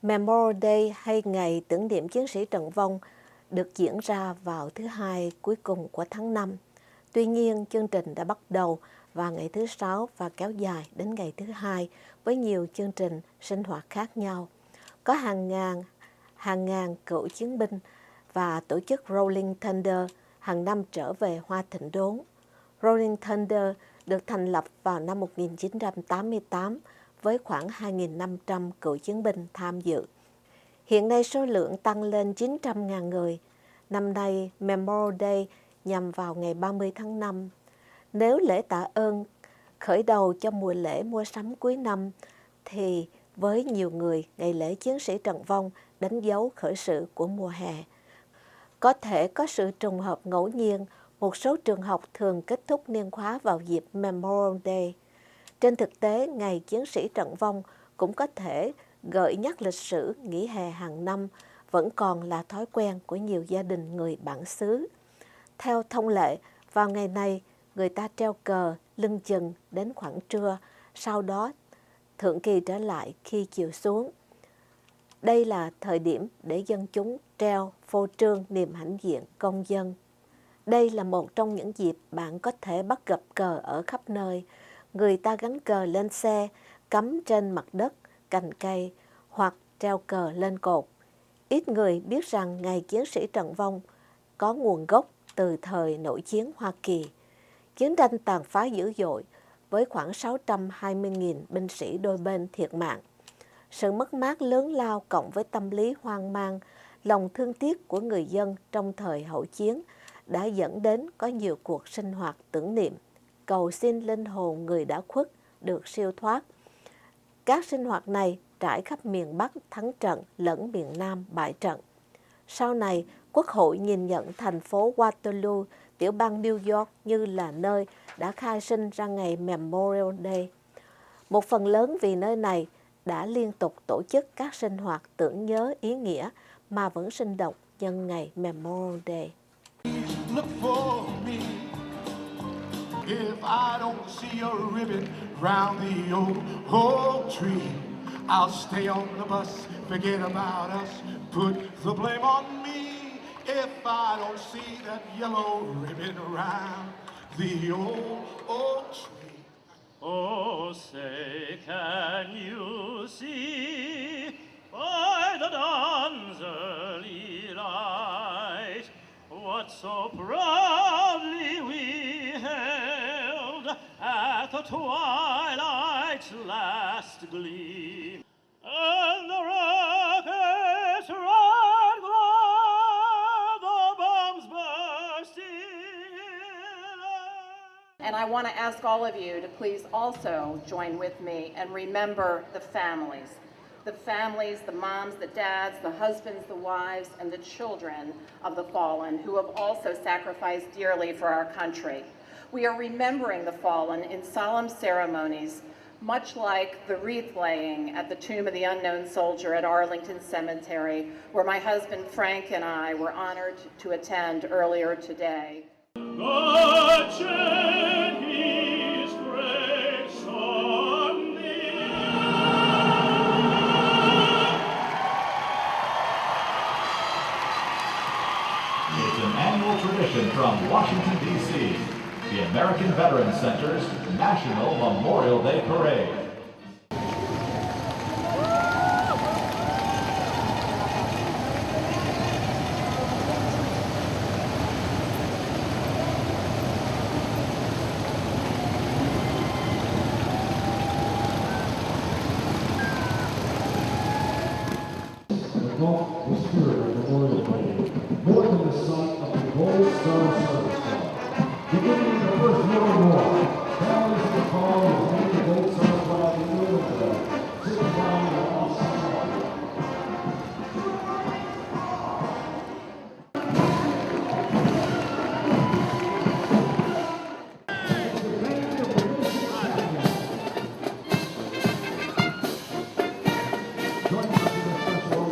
Memorial Day hay Ngày tưởng niệm chiến sĩ trận vong được diễn ra vào thứ Hai cuối cùng của tháng 5. Tuy nhiên, chương trình đã bắt đầu vào ngày thứ Sáu và kéo dài đến ngày thứ Hai với nhiều chương trình sinh hoạt khác nhau. Có hàng ngàn cựu chiến binh và tổ chức Rolling Thunder hàng năm trở về Hoa Thịnh Đốn. Rolling Thunder được thành lập vào năm 1988 với khoảng 2.500 cựu chiến binh tham dự. Hiện nay số lượng tăng lên 900.000 người. Năm nay, Memorial Day nhằm vào ngày 30 tháng 5. Nếu lễ tạ ơn khởi đầu cho mùa lễ mua sắm cuối năm, thì với nhiều người, ngày lễ chiến sĩ trận vong đánh dấu khởi sự của mùa hè. Có thể có sự trùng hợp ngẫu nhiên, một số trường học thường kết thúc niên khóa vào dịp Memorial Day. Trên thực tế, ngày chiến sĩ trận vong cũng có thể gợi nhắc lịch sử nghỉ hè hàng năm vẫn còn là thói quen của nhiều gia đình người bản xứ. Theo thông lệ, vào ngày này, người ta treo cờ lưng chừng đến khoảng trưa, sau đó thượng kỳ trở lại khi chiều xuống. Đây là thời điểm để dân chúng treo phô trương niềm hãnh diện công dân. Đây là một trong những dịp bạn có thể bắt gặp cờ ở khắp nơi. Người ta gắn cờ lên xe, cắm trên mặt đất, cành cây hoặc treo cờ lên cột. Ít người biết rằng ngày chiến sĩ trận vong có nguồn gốc từ thời nội chiến Hoa Kỳ. Chiến tranh tàn phá dữ dội với khoảng 620.000 binh sĩ đôi bên thiệt mạng. Sự mất mát lớn lao cộng với tâm lý hoang mang, lòng thương tiếc của người dân trong thời hậu chiến đã dẫn đến có nhiều cuộc sinh hoạt tưởng niệm, cầu xin linh hồn người đã khuất được siêu thoát. Các sinh hoạt này trải khắp miền Bắc thắng trận lẫn miền Nam bại trận. Sau này, Quốc hội nhìn nhận thành phố Waterloo, tiểu bang New York như là nơi đã khai sinh ra ngày Memorial Day. Một phần lớn vì nơi này đã liên tục tổ chức các sinh hoạt tưởng nhớ ý nghĩa mà vẫn sinh động nhân ngày Memorial Day. Look for me. If I don't see a ribbon round the old tree, I'll stay on the bus, forget about us, put the blame on me. If I don't see that yellow ribbon around the old tree. Oh, say, can you see by the dawn's early light what so proudly we hailed at the twilight's last gleam, and the rockets red glare, the bombs bursting. And I want to ask all of you to please also join with me and remember the families, the moms, the dads, the husbands, the wives, and the children of the fallen who have also sacrificed dearly for our country. We are remembering the fallen in solemn ceremonies, much like the wreath laying at the Tomb of the Unknown Soldier at Arlington Cemetery, where my husband Frank and I were honored to attend earlier today. God shed His grace on thee. It's an annual tradition from Washington, D.C., the American Veterans Center's National Memorial Day Parade. The spirit of Memorial Day, more than the sight of the Gold Star Service Club. Beginning in the First World War, families of the fallen hang the Gold Star flag in the window, signifying their awesome life. Join us in the special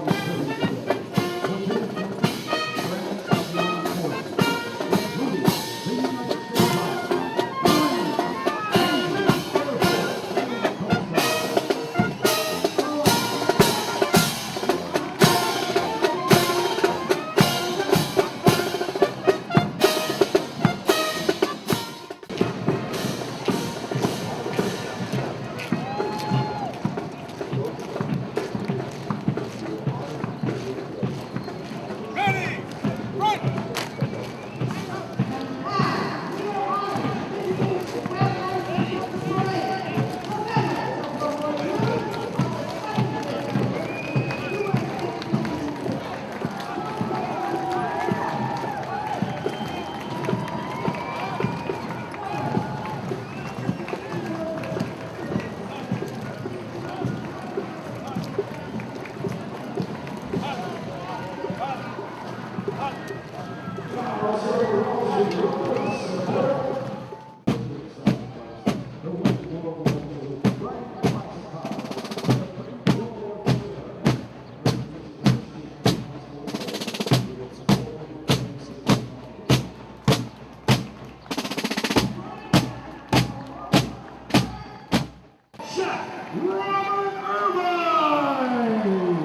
Robert Irvine!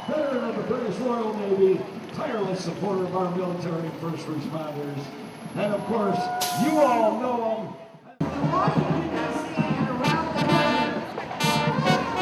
Veteran of the British Royal Navy, tireless supporter of our military and first responders, and of course, you all know him. Washington, D.C. and around the world. High school.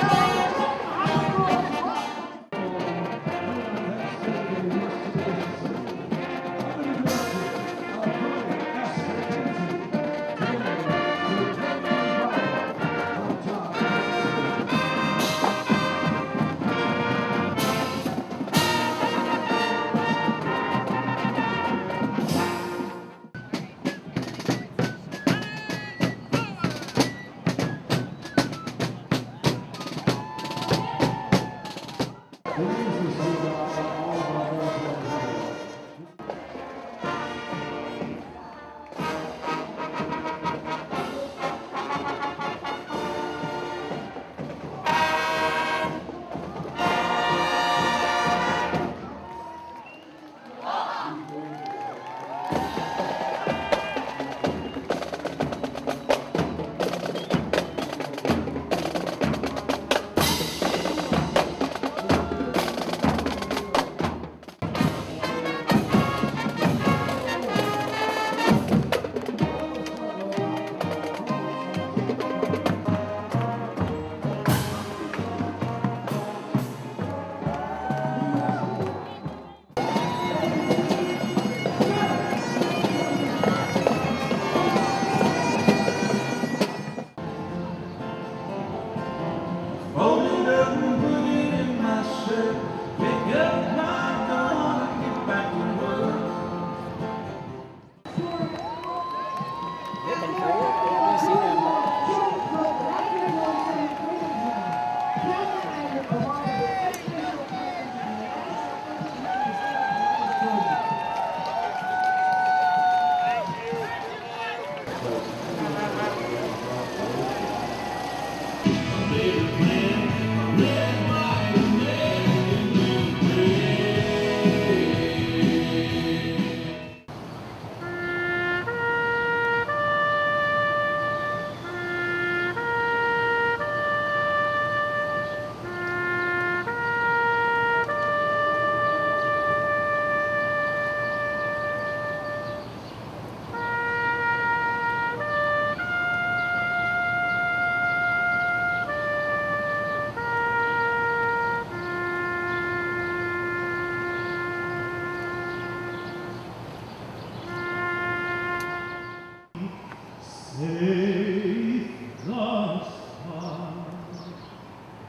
Safe thus far,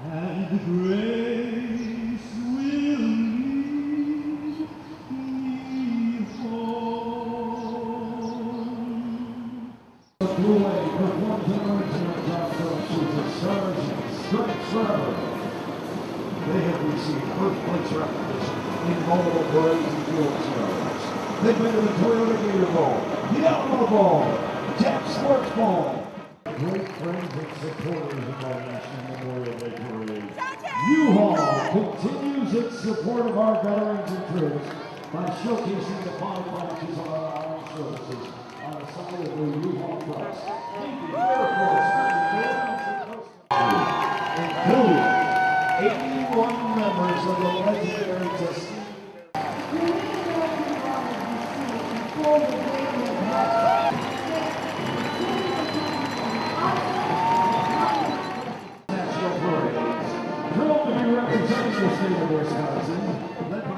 and grace will lead me home. Blue Wave performs an original job shoots at Stars Strike Forever. They have received first place recognition in multiple parades and field shows. They've been to the Toyota Gator Bowl, the Alamo Bowl, Jack Sports Bowl. Great friends and supporters of our National Memorial Day Parade. U-Haul continues its support of our veterans and troops by showcasing the fine branches of our armed services on the side of the U-Haul trucks. Navy, Air Force, including 81 members of the legendary Tuskegee National Parades. Thrilled to be representing the state of Wisconsin, led by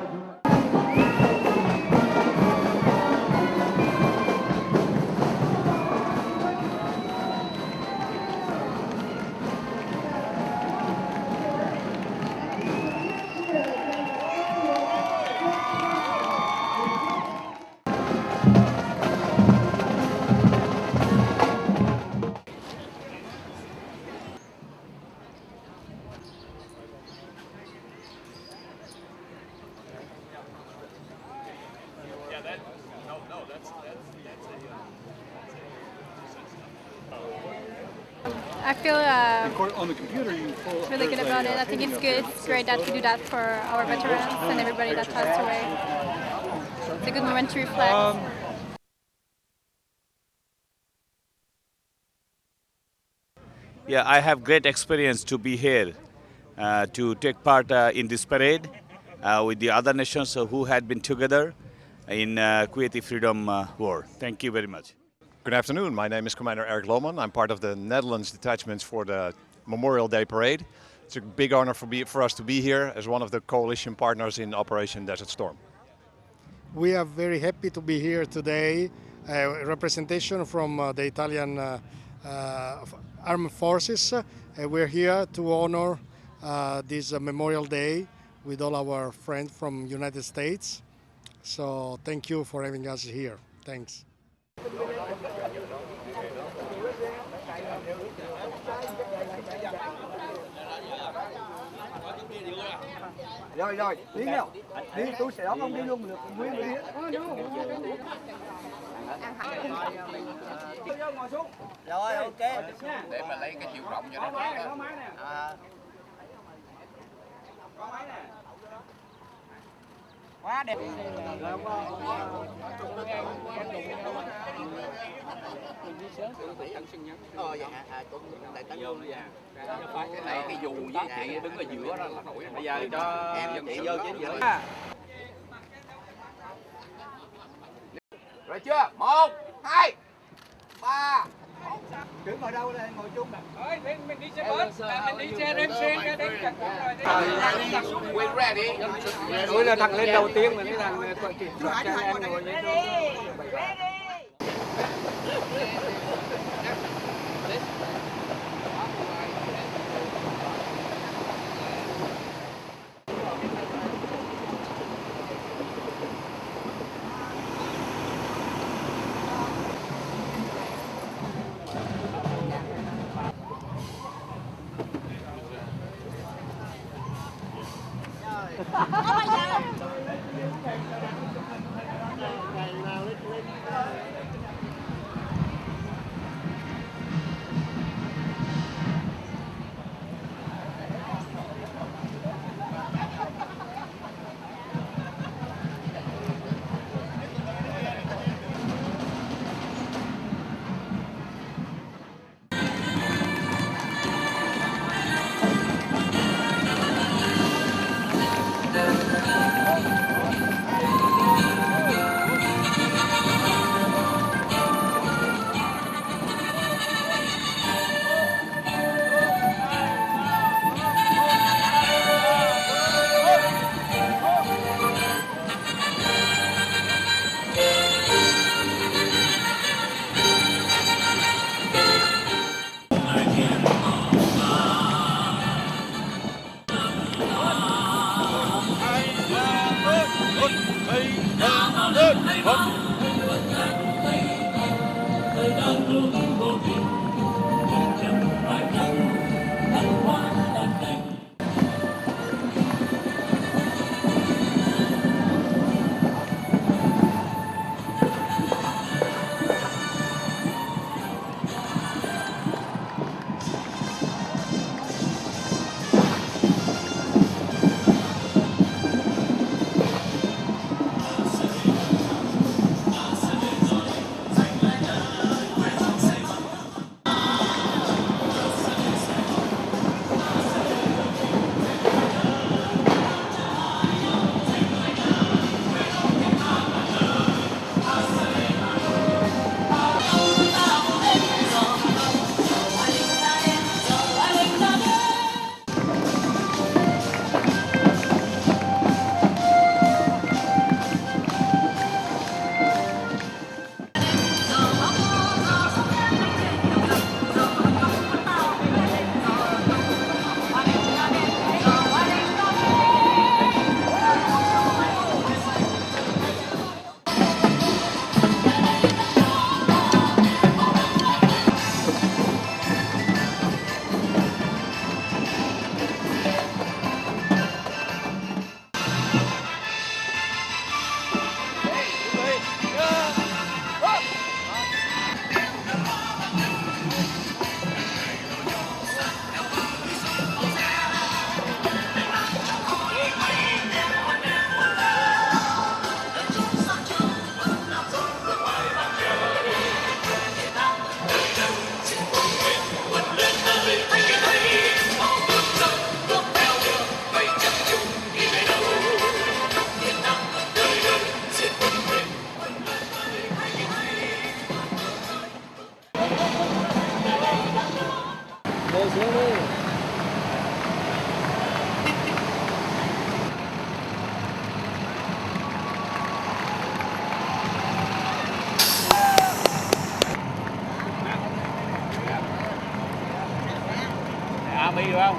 I feel on the computer you pull really good about it. I think it's good. It's great that we do that for our veterans and everybody that passed away. It's a good moment to reflect. Yeah, I have great experience to be here to take part in this parade with the other nations who had been together in Kuwaiti Freedom War. Thank you very much. Good afternoon. My name is Commander Eric Lohman. I'm part of the Netherlands detachments for the Memorial Day Parade. It's a big honor for us to be here as one of the coalition partners in Operation Desert Storm. We are very happy to be here today. Representation from the Italian Armed Forces. We're here to honor this Memorial Day with all our friends from United States. So thank you for having us here. Thanks. Rồi, đi nào. Đi, tôi sẽ đón ông đi luôn được. Nguyên đi. Ngồi xuống. Rồi, ok. Để mà lấy cái chiều rộng cho nó khác. Có máy nè. Có máy nè. Quá đẹp. Vậy hả? Cũng tại tấn vô vậy. Cái này cái dù với chị đứng ở giữa đó là nổi. Bây giờ cho em chị vô chính giữa. Rồi chưa? 1, 2, 3. Cứ ngồi đâu đây, ngồi chung nè. Mình đi xe bus, mình đi xe đem đến chặt rồi. We ready. Tôi là thằng lên đầu tiên mà cái thằng kiểm soát cho em ngồi lên. không?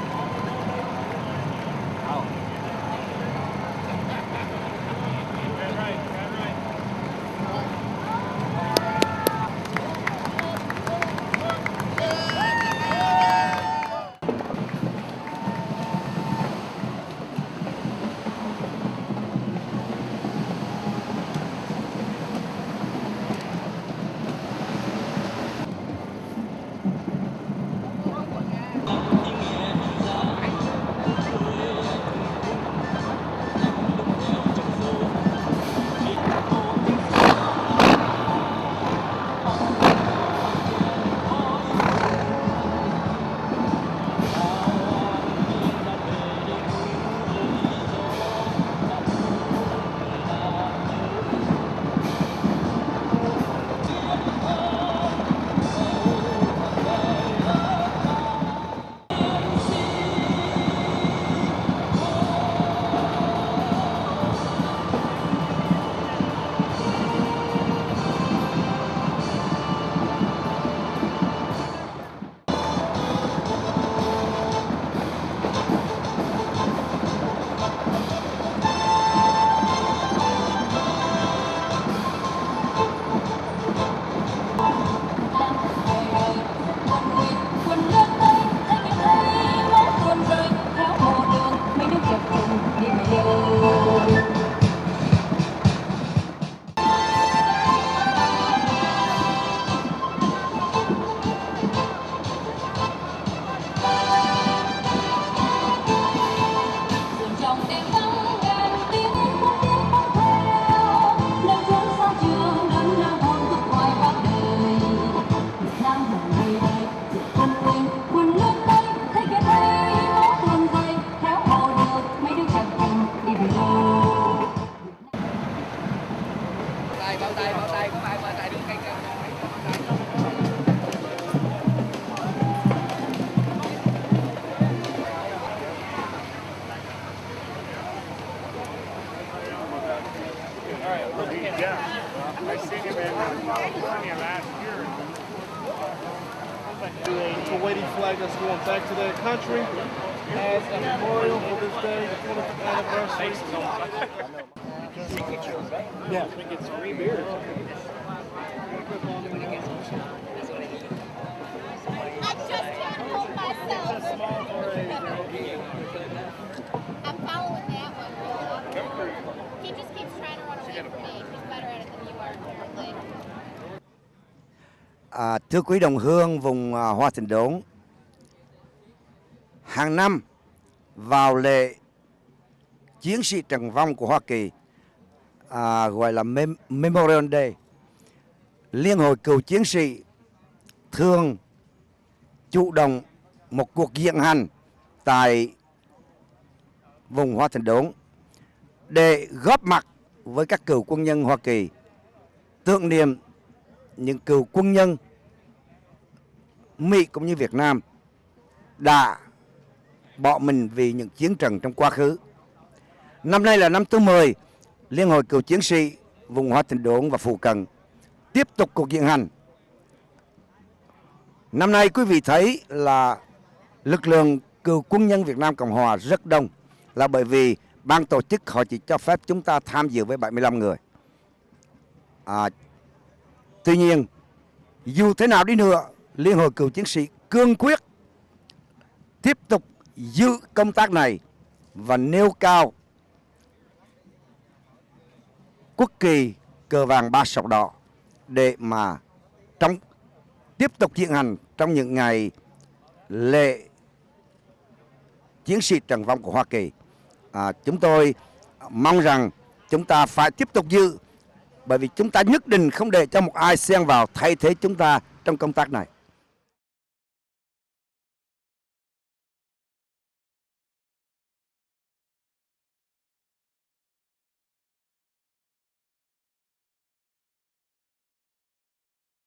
It's a weighty flag that's going back to their country as a memorial for this day, the 25th anniversary. Yeah, we get 3 beers. I just can't hold myself. I'm following that one. He just keeps trying to run away from me. He's better at it than you are, apparently. Thưa quý đồng hương vùng Hoa Thịnh Đốn, hàng năm vào lễ chiến sĩ trận vong của Hoa Kỳ gọi là Memorial Day, Liên hội cựu chiến sĩ thường chủ động một cuộc diễu hành tại vùng Hoa Thịnh Đốn để góp mặt với các cựu quân nhân Hoa Kỳ, tưởng niệm những cựu quân nhân Mỹ cũng như Việt Nam đã bỏ mình vì những chiến trận trong quá khứ. Năm nay là năm thứ 10 Liên hội cựu chiến sĩ vùng Hoa Thịnh Đốn và phụ cận tiếp tục cuộc diễu hành. Năm nay quý vị thấy là lực lượng cựu quân nhân Việt Nam Cộng Hòa rất đông, là bởi vì ban tổ chức họ chỉ cho phép chúng ta tham dự với 75 người. Tuy nhiên, dù thế nào đi nữa, Liên hội cựu chiến sĩ cương quyết tiếp tục giữ công tác này và nêu cao quốc kỳ cờ vàng 3 sọc đỏ để mà tiếp tục diễu hành trong những ngày lễ chiến sĩ trận vong của Hoa Kỳ. Chúng tôi mong rằng chúng ta phải tiếp tục giữ, bởi vì chúng ta nhất định không để cho một ai xen vào thay thế chúng ta trong công tác này.